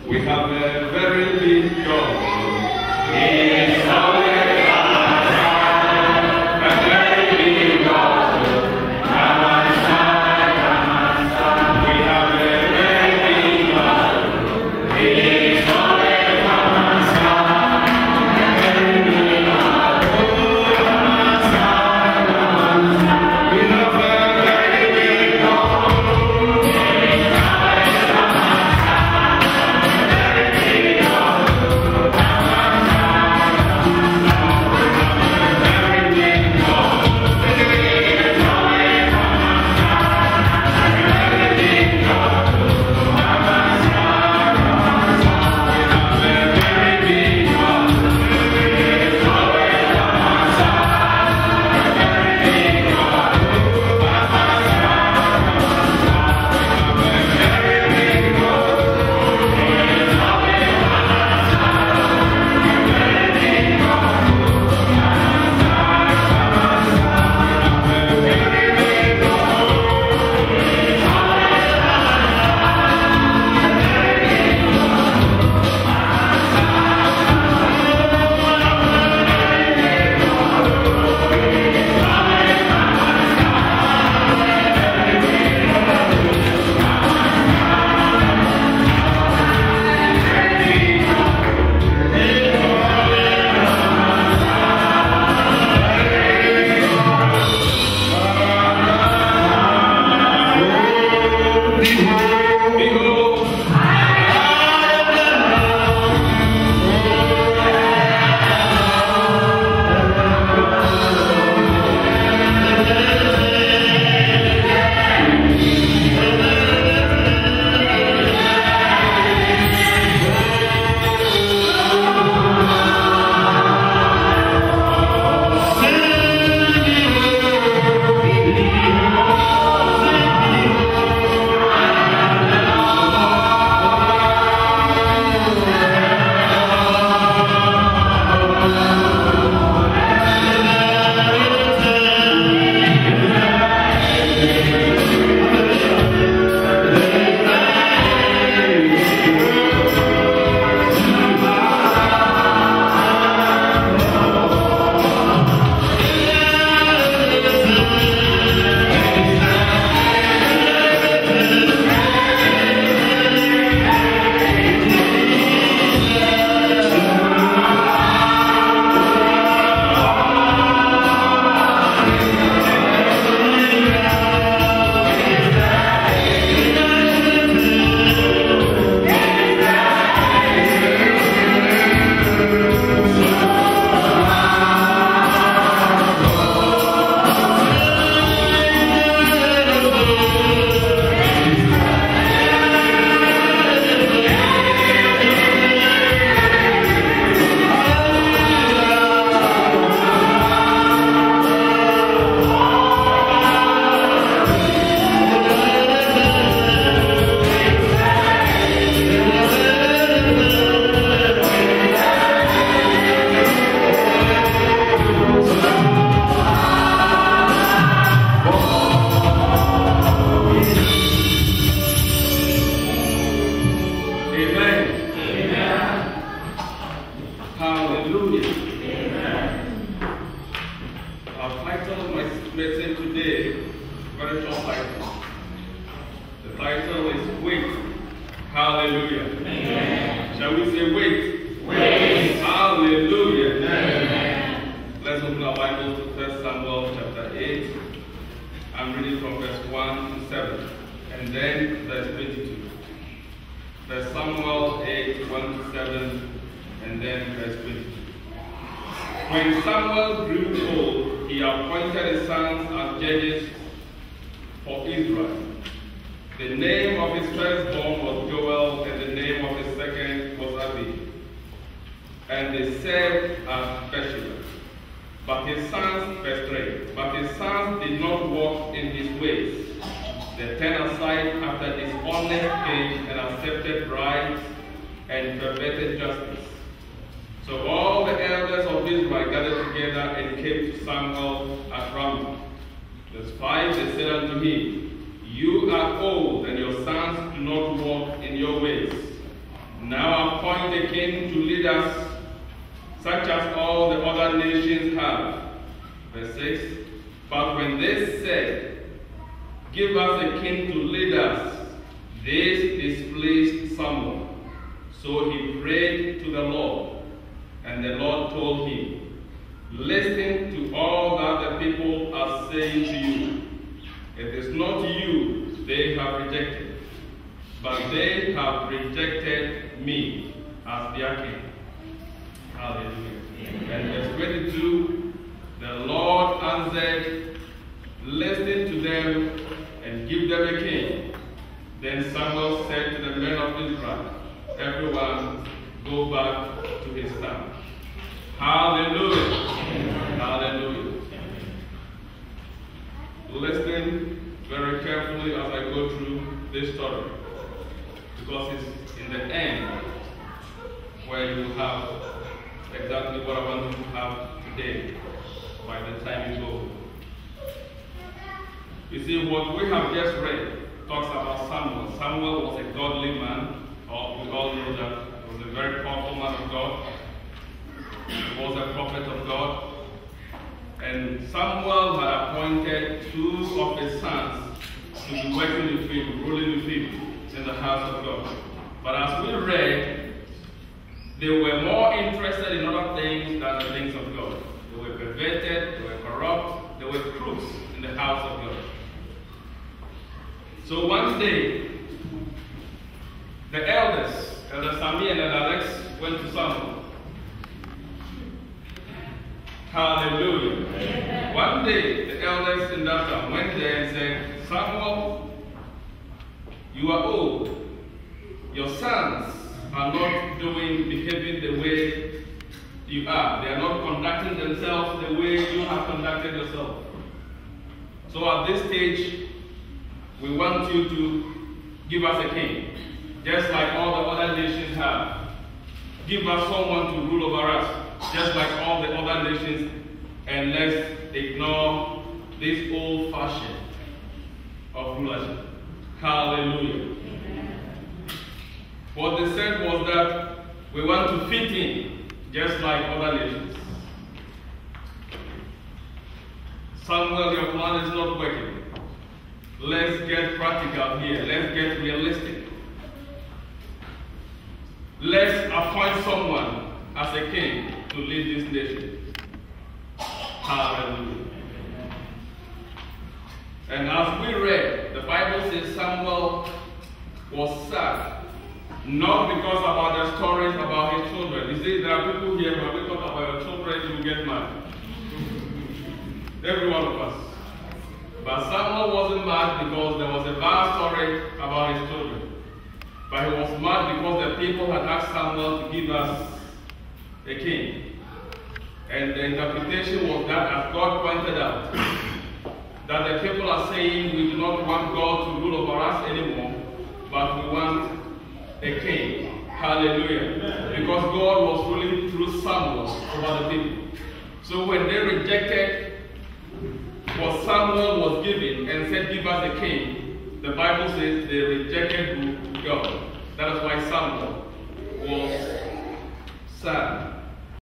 We have a very big God. He is always Verse 5, they said unto him, You are old, and your sons do not walk in your ways. Now appoint a king to lead us, such as all the other nations have. Verse 6. But when they said, give us a king to lead us, this displeased Samuel. So he prayed to the Lord, and the Lord told him, listen to all that the people are saying to you. It is not you they have rejected, but they have rejected me as their king. Hallelujah. And verse 22, the Lord answered, listen to them and give them a king. Then Samuel said to the men of Israel, everyone go back to his town. Hallelujah. Hallelujah. Listen very carefully as I go through this story, because it's in the end where you have exactly what I want you to have today by the time it's over. You see, what we have just read talks about Samuel. Samuel was a godly man. We all know that he was a very powerful man of God. He was a prophet of God. And Samuel had appointed 2 of his sons to be working with him, ruling with him in the house of God. But as we read, they were more interested in other things than the things of God. They were perverted, they were corrupt, they were crooks in the house of God. So one day, the elders, Elder Sami and Elder Alex, went to Samuel. Hallelujah. Amen. One day, the elders in that town went there and said, Samuel, you are old. Your sons are not behaving the way you are. They are not conducting themselves the way you have conducted yourself. So at this stage, we want you to give us a king, just like all the other nations have. Give us someone to rule over us, just like all the other nations, and let's ignore this old fashion of rulership. Hallelujah. What they said was that we want to fit in, just like other nations. Samuel, your plan is not working. Let's get practical here. Let's get realistic. Let's appoint someone as a king to lead this nation. Hallelujah. And as we read, the Bible says Samuel was sad. Not because about the stories about his children. You see, there are people here, when we talk about your children, you get mad. Every one of us. But Samuel wasn't mad because there was a bad story about his children. But he was mad because the people had asked Samuel to give us a king. And the interpretation was that, as God pointed out, that the people are saying we do not want God to rule over us anymore, but we want a king. Hallelujah. Because God was ruling through Samuel over the people. So when they rejected what Samuel was given and said, give us a king, the Bible says they rejected God. That is why Samuel was sad.